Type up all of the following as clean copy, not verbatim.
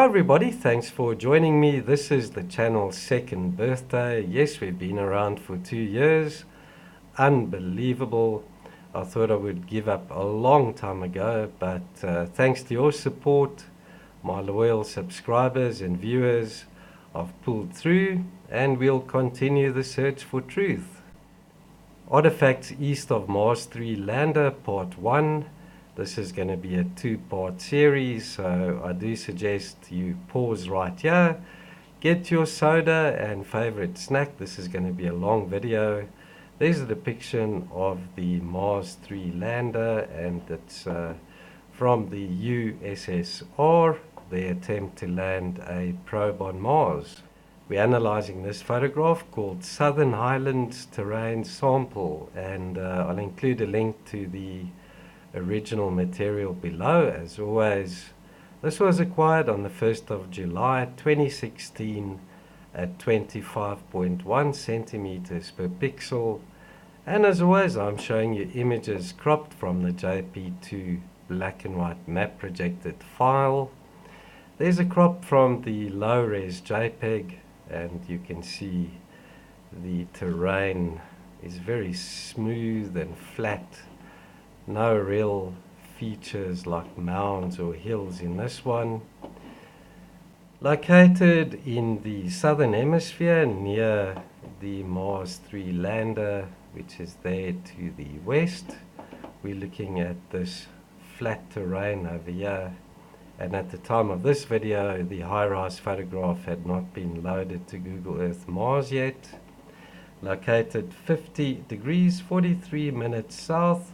Hi everybody, thanks for joining me. This is the channel's second birthday. Yes, we've been around for 2 years. Unbelievable. I thought I would give up a long time ago, but thanks to your support, my loyal subscribers and viewers, I've pulled through and we'll continue the search for truth. Artifacts east of Mars 3 Lander Part 1. This is going to be a two-part series, so I do suggest you pause right here, get your soda and favorite snack. This is going to be a long video. There's a depiction of the Mars 3 lander, and it's from the USSR, their attempt to land a probe on Mars. We're analyzing this photograph called Southern Highlands Terrains Sample, and I'll include a link to the original material below. As always, this was acquired on the 1st of July 2016 at 25.1 centimeters per pixel, and as always I'm showing you images cropped from the JP2 black and white map projected file. There's a crop from the low-res JPEG, and you can see the terrain is very smooth and flat. No real features like mounds or hills in this one. Located in the southern hemisphere near the Mars 3 lander, which is there to the west. We're looking at this flat terrain over here, and at the time of this video the high-rise photograph had not been loaded to Google Earth Mars yet. Located 50 degrees 43 minutes south,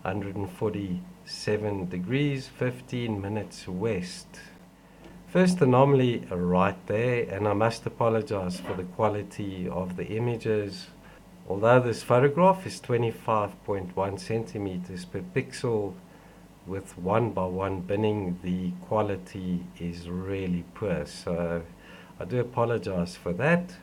147 degrees 15 minutes west. First anomaly right there, and I must apologize for the quality of the images. Although this photograph is 25.1 centimeters per pixel with 1:1 binning, the quality is really poor, so I do apologize for that.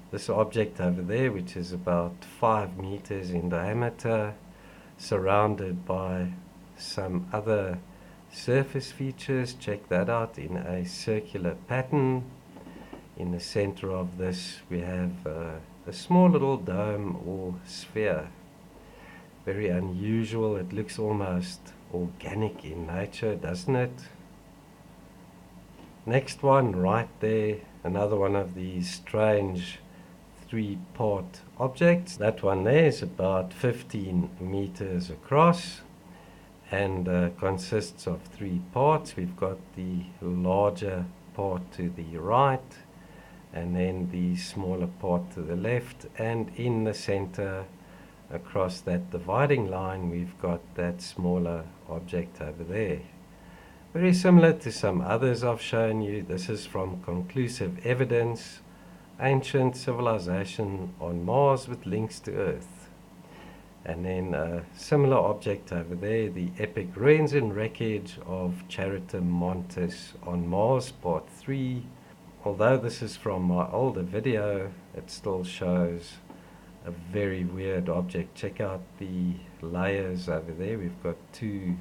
This object over there, which is about 5 meters in diameter, surrounded by some other surface features, check that out, in a circular pattern. In the center of this we have a small little dome or sphere. Very unusual. It looks almost organic in nature, doesn't it? Next one right there, another one of these strange three-part objects. That one there is about 15 meters across and consists of 3 parts. We've got the larger part to the right and then the smaller part to the left, and in the center across that dividing line we've got that smaller object over there. Very similar to some others I've shown you. This is from Conclusive Evidence, Ancient Civilization on Mars with Links to Earth. And then a similar object over there, the Epic Ruins and Wreckage of Charitum Montis on Mars, Part 3. Although this is from my older video, it still shows a very weird object. Check out the layers over there. We've got 2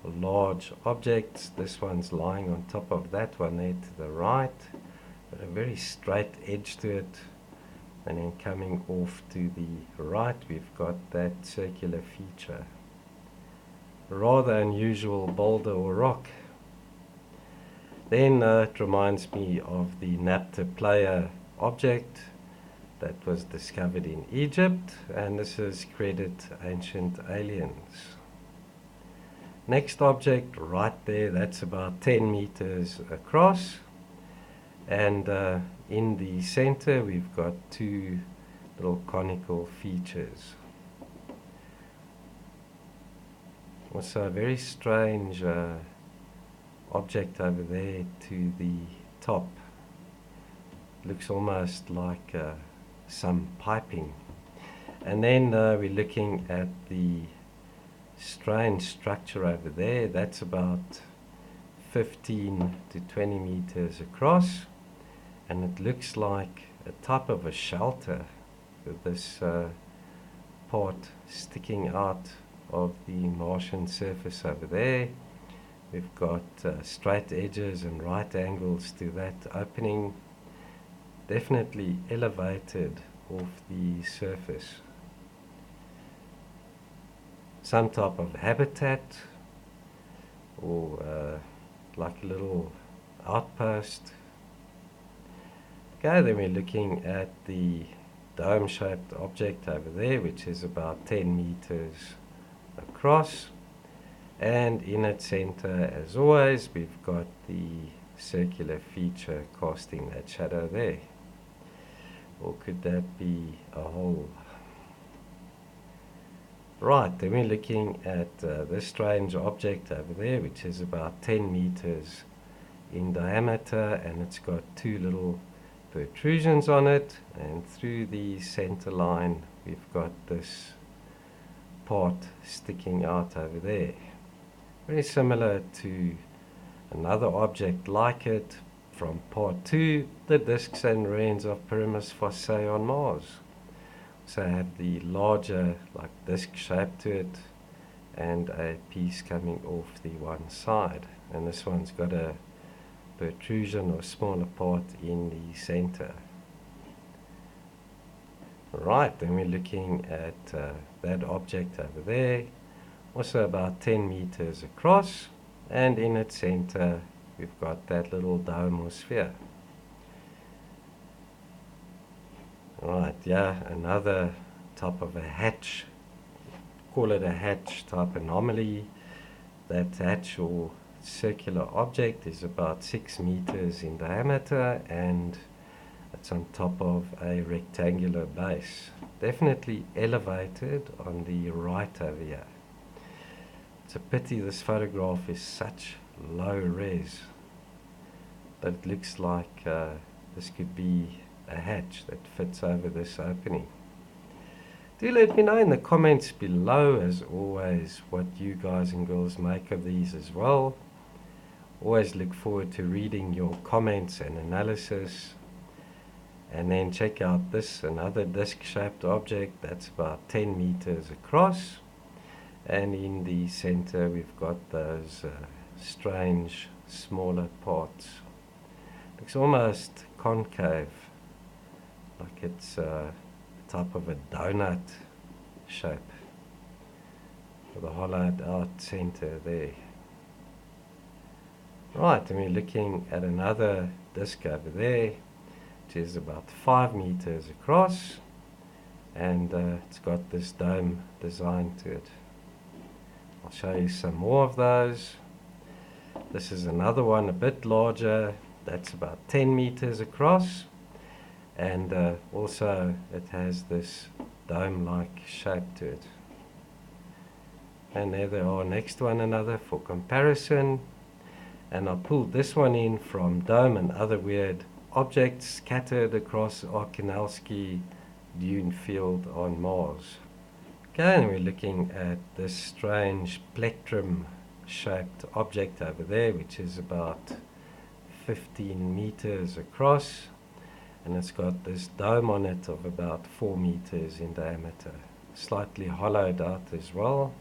large objects. This one's lying on top of that one there to the right. Got a very straight edge to it, and then coming off to the right we've got that circular feature. Rather unusual boulder or rock. Then it reminds me of the Naptor player object that was discovered in Egypt, and this is Credit Ancient Aliens. Next object right there, that's about 10 meters across. And in the center we've got 2 little conical features. Also a very strange object over there to the top. Looks almost like some piping. And then we're looking at the strange structure over there. That's about 15 to 20 meters across. And it looks like a type of a shelter with this part sticking out of the Martian surface over there. We've got straight edges and right angles to that opening, definitely elevated off the surface. Some type of habitat, or like a little outpost. Okay, then we're looking at the dome-shaped object over there, which is about 10 meters across. And in its center, as always, we've got the circular feature casting that shadow there. Or could that be a hole? Right, then we're looking at this strange object over there, which is about 10 meters in diameter, and it's got two little protrusions on it, and through the center line we've got this part sticking out over there. Very similar to another object like it from part 2, the disks and rings of Pyramus fossae on Mars. So I have the larger like disc shape to it and a piece coming off the one side, and this one's got a protrusion or smaller part in the center. Right, then we're looking at that object over there, also about 10 meters across, and in its center we've got that little dome or sphere. Right, yeah, another type of a hatch, call it a hatch type anomaly. That hatch or circular object is about 6 meters in diameter, and it's on top of a rectangular base, definitely elevated on the right over here. It's a pity this photograph is such low res, but it looks like this could be a hatch that fits over this opening. Do let me know in the comments below, as always, what you guys and girls make of these as well. Always look forward to reading your comments and analysis. And then check out this, another disc-shaped object that's about 10 meters across, and in the center we've got those strange smaller parts. Looks almost concave, like it's a type of a donut shape with a hollowed out center there. Right, and we're looking at another disc over there, which is about 5 meters across, and it's got this dome design to it. I'll show you some more of those. This is another one a bit larger, that's about 10 meters across, and also it has this dome-like shape to it. And there they are next to one another for comparison. And I pulled this one in from dome and other weird objects scattered across Arkanelsky dune field on Mars. Okay, and we're looking at this strange plectrum-shaped object over there, which is about 15 meters across, and it's got this dome on it of about 4 meters in diameter, slightly hollowed out as well.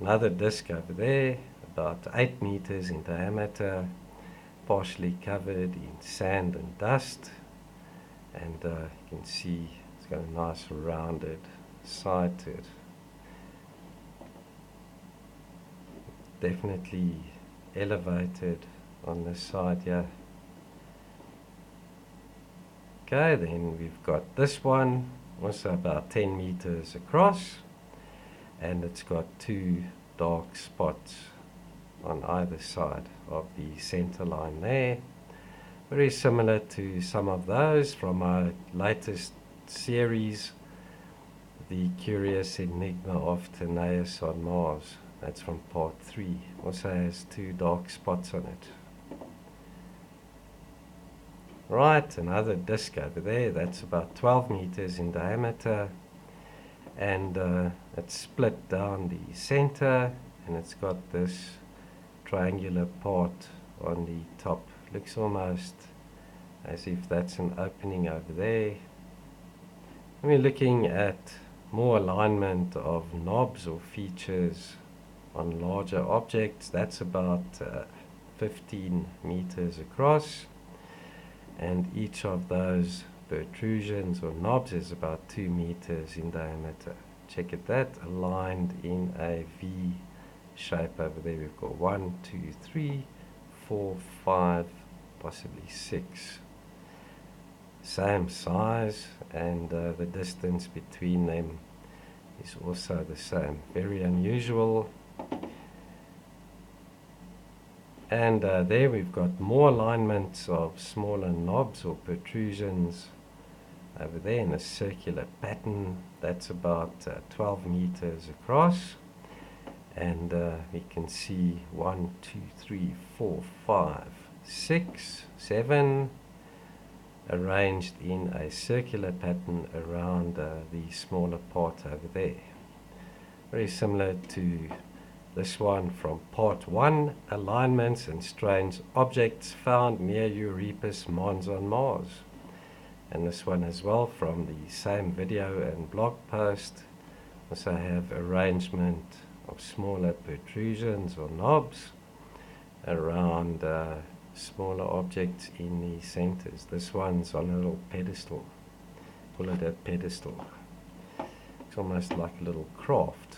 Another disc over there, about 8 meters in diameter, partially covered in sand and dust, and you can see it's got a nice rounded side to it. Definitely elevated on this side here. Okay, then we've got this one, also about 10 meters across, and it's got 2 dark spots on either side of the center line there. Very similar to some of those from our latest series, The Curious Enigma of Timaeus on Mars. That's from part 3. Also has 2 dark spots on it. Right, another disc over there, that's about 12 meters in diameter, and it's split down the center, and it's got this triangular part on the top. Looks almost as if that's an opening over there. And we're looking at more alignment of knobs or features on larger objects, that's about 15 meters across, and each of those protrusions or knobs is about 2 meters in diameter. Check it, that aligned in a V shape over there. We've got 1, 2, 3, 4, 5, possibly 6. Same size, and the distance between them is also the same. Very unusual. And there we've got more alignments of smaller knobs or protrusions over there in a circular pattern. That's about 12 meters across, and we can see 1, 2, 3, 4, 5, 6, 7 arranged in a circular pattern around the smaller part over there. Very similar to this one from part 1, alignments and strange objects found near Euripus Mons on Mars. And this one as well from the same video and blog post. Also have arrangement of smaller protrusions or knobs around smaller objects in the centers. This one's on a little pedestal. Call it a pedestal. It's almost like a little craft.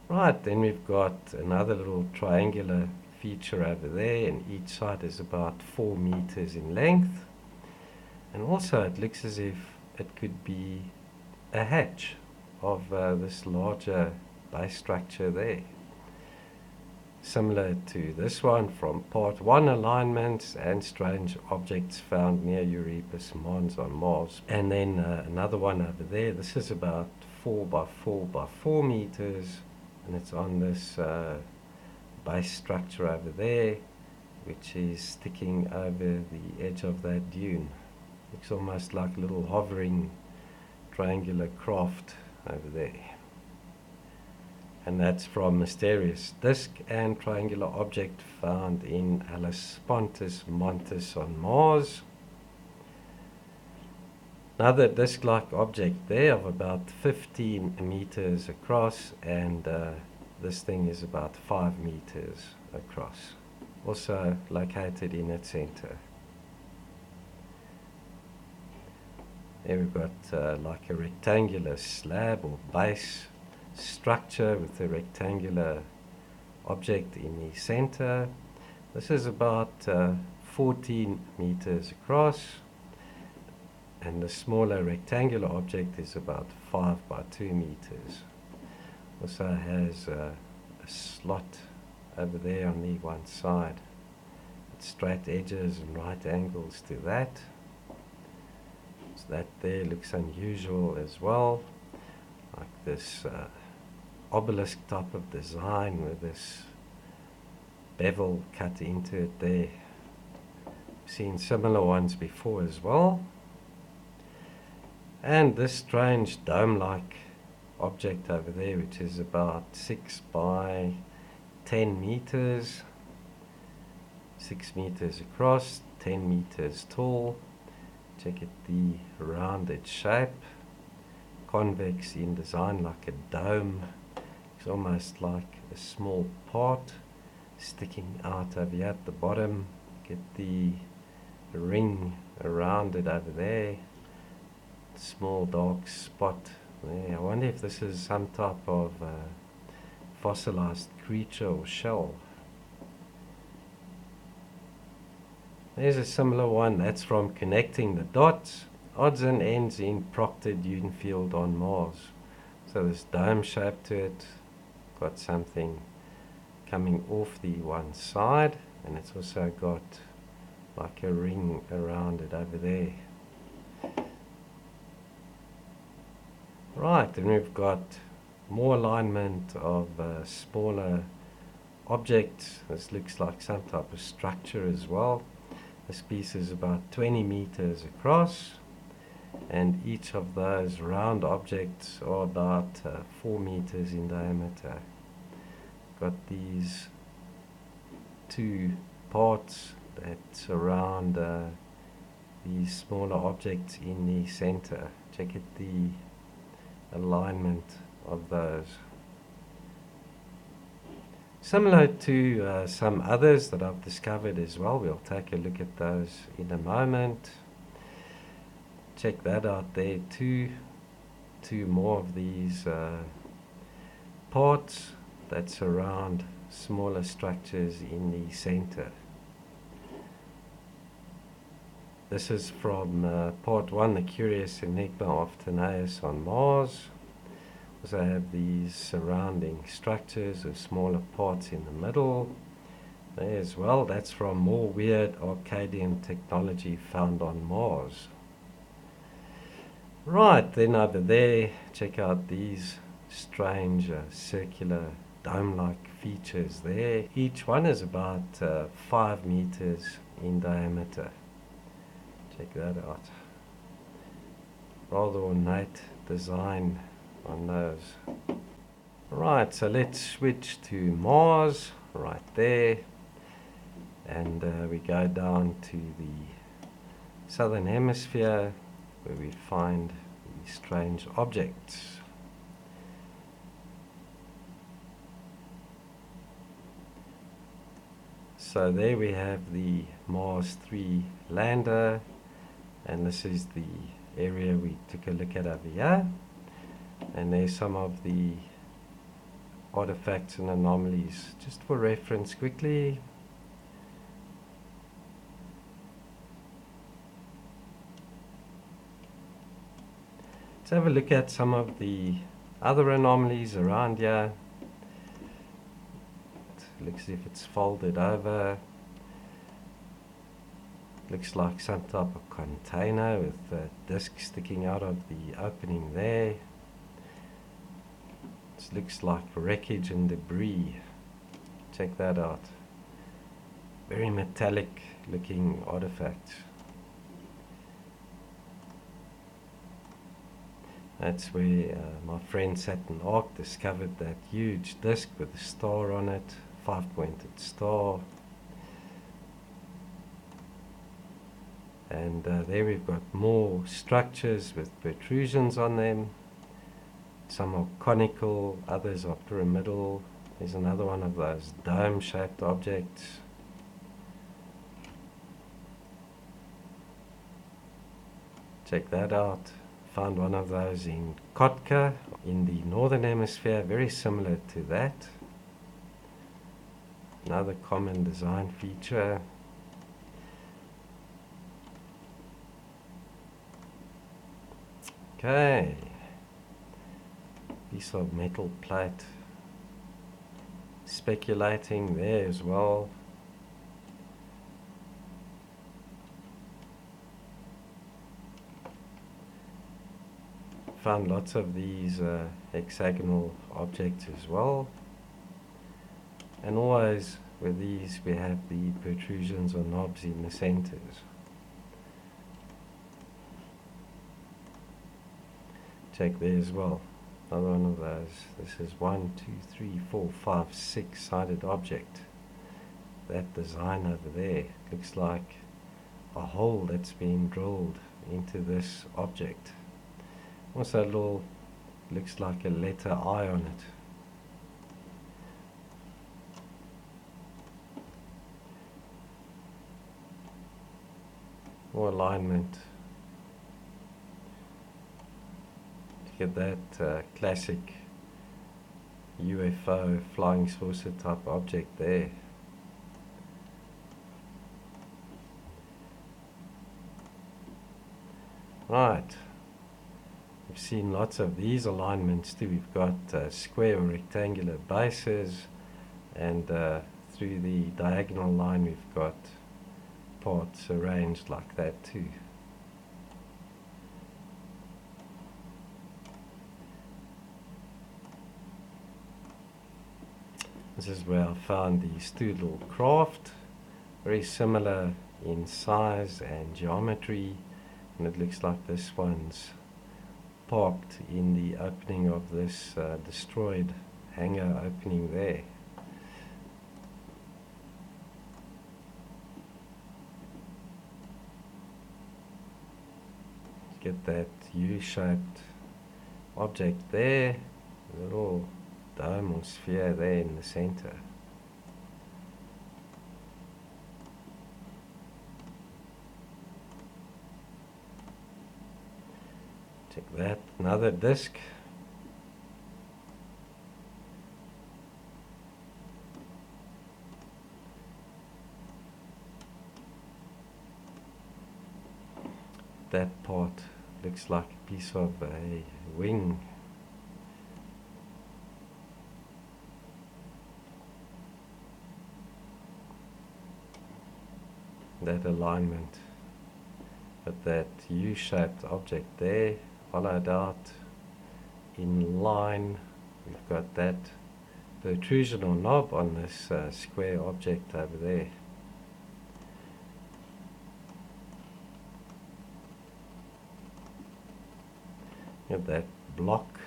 Right, then we've got another little triangular feature over there, and each side is about 4 meters in length. And also it looks as if it could be a hatch of this larger base structure there. Similar to this one from part 1, alignments and strange objects found near Euripus Mons on Mars. And then another one over there. This is about 4 by 4 by 4 meters, and it's on this base structure over there, which is sticking over the edge of that dune. Looks almost like a little hovering triangular craft over there. And that's from mysterious disk and triangular object found in Alice Pontus Montes on Mars. Another disk-like object there of about 15 meters across, and this thing is about 5 meters across. Also located in its center. There we've got like a rectangular slab or base structure with a rectangular object in the center. This is about 14 meters across, and the smaller rectangular object is about 5 by 2 meters. Also has a slot over there on the one side with straight edges and right angles to that. So that there looks unusual as well, like this obelisk type of design with this bevel cut into it there. I've seen similar ones before as well. And this strange dome-like object over there, which is about 6 by 10 meters, 6 meters across, 10 meters tall. Check it, the rounded shape, convex in design like a dome. It's almost like a small part sticking out over here at the bottom. Get the ring around it over there. Small dark spot there. I wonder if this is some type of fossilized creature or shell. There's a similar one, that's from Connecting the Dots, odds and ends in Proctor Dune Field on Mars. So this dome shape to it, got something coming off the one side, and it's also got like a ring around it over there. Right, and we've got more alignment of smaller objects. This looks like some type of structure as well. This piece is about 20 meters across, and each of those round objects are about 4 meters in diameter. Got these two parts that surround these smaller objects in the center. Check it, the alignment of those. Similar to some others that I've discovered as well. We'll take a look at those in a moment. Check that out there too. Two more of these parts that surround smaller structures in the center. This is from part 1, the curious enigma of Tineus on Mars. So I have these surrounding structures of smaller parts in the middle there as well. That's from more weird Arcadian technology found on Mars. Right, then over there, check out these strange circular dome-like features there. Each one is about 5 meters in diameter. Check that out. Rather ornate design on those. Right, so let's switch to Mars right there, and we go down to the southern hemisphere where we find these strange objects. So there we have the Mars 3 lander, and this is the area we took a look at over here. And there's some of the artifacts and anomalies, just for reference quickly. Let's have a look at some of the other anomalies around here. It looks as if it's folded over. Looks like some type of container with a disc sticking out of the opening there. This looks like wreckage and debris. Check that out. Very metallic looking artifact. That's where my friend Saturn Arc discovered that huge disc with a star on it, 5-pointed star. And there we've got more structures with protrusions on them. Some are conical, others are pyramidal. There's another one of those dome-shaped objects. Check that out. Found one of those in Kotka in the northern hemisphere, very similar to that. Another common design feature. Okay. Piece of metal plate. Speculating there as well. Found lots of these hexagonal objects as well. And always with these we have the protrusions or knobs in the centers. Check there as well. Another one of those. This is 1, 2, 3, 4, 5, 6-sided object. That design over there looks like a hole that's been drilled into this object. Also a little, looks like a letter I on it. More alignment. Get that classic UFO flying saucer type object there. Right, we've seen lots of these alignments too. We've got square or rectangular bases, and through the diagonal line we've got parts arranged like that too. This is where I found these two little craft, very similar in size and geometry, and it looks like this one's parked in the opening of this destroyed hangar opening there. Get that U-shaped object there, a little dome or sphere there in the center. Check that, another disc. That part looks like a piece of a wing. That alignment with that U-shaped object there, hollowed out in line. We've got that protrusion or knob on this square object over there. At that block,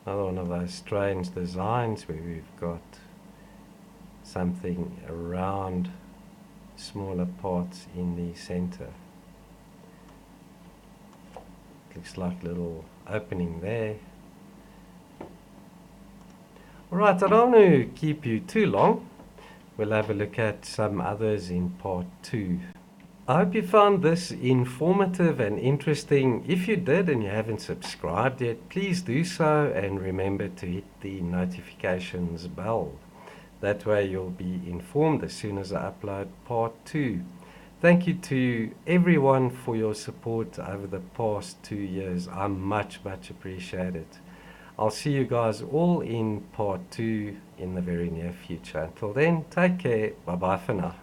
another one of those strange designs where we've got something around smaller parts in the center. Looks like a little opening there. Alright, I don't want to keep you too long. We'll have a look at some others in part 2. I hope you found this informative and interesting. If you did and you haven't subscribed yet, please do so, and remember to hit the notifications bell. That way you'll be informed as soon as I upload part 2. Thank you to everyone for your support over the past 2 years. I much appreciate it. I'll see you guys all in part 2 in the very near future. Until then, take care. Bye bye for now.